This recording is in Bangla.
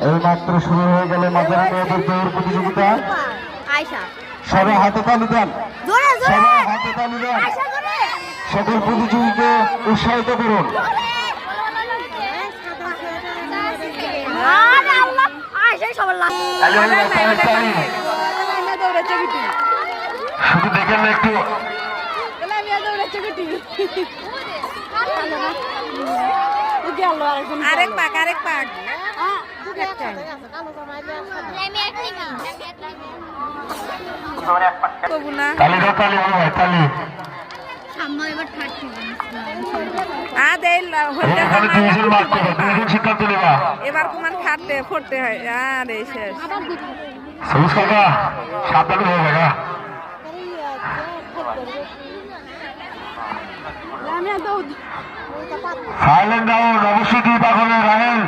এই মাত্র শুরু হয়ে গেল মাঝারি মেয়েদের দৌড় প্রতিযোগিতা। সবাই হাতে তালি দেন, সবাই হাতে তালি দেন, সকল প্রতিযোগীকে উৎসাহিত করুন। শুধু দেখেন না একটু আরেক পাক তালি দাও, তালি হয় তালি। এবার কুমান খাটতে ফোরতে হয়। আরে শেষ সবুজ কাকা সাবধানে হয়ে গেল। সাইলেন্ট ডাউন, অবশ্যই দুই পাখনে রাহেল।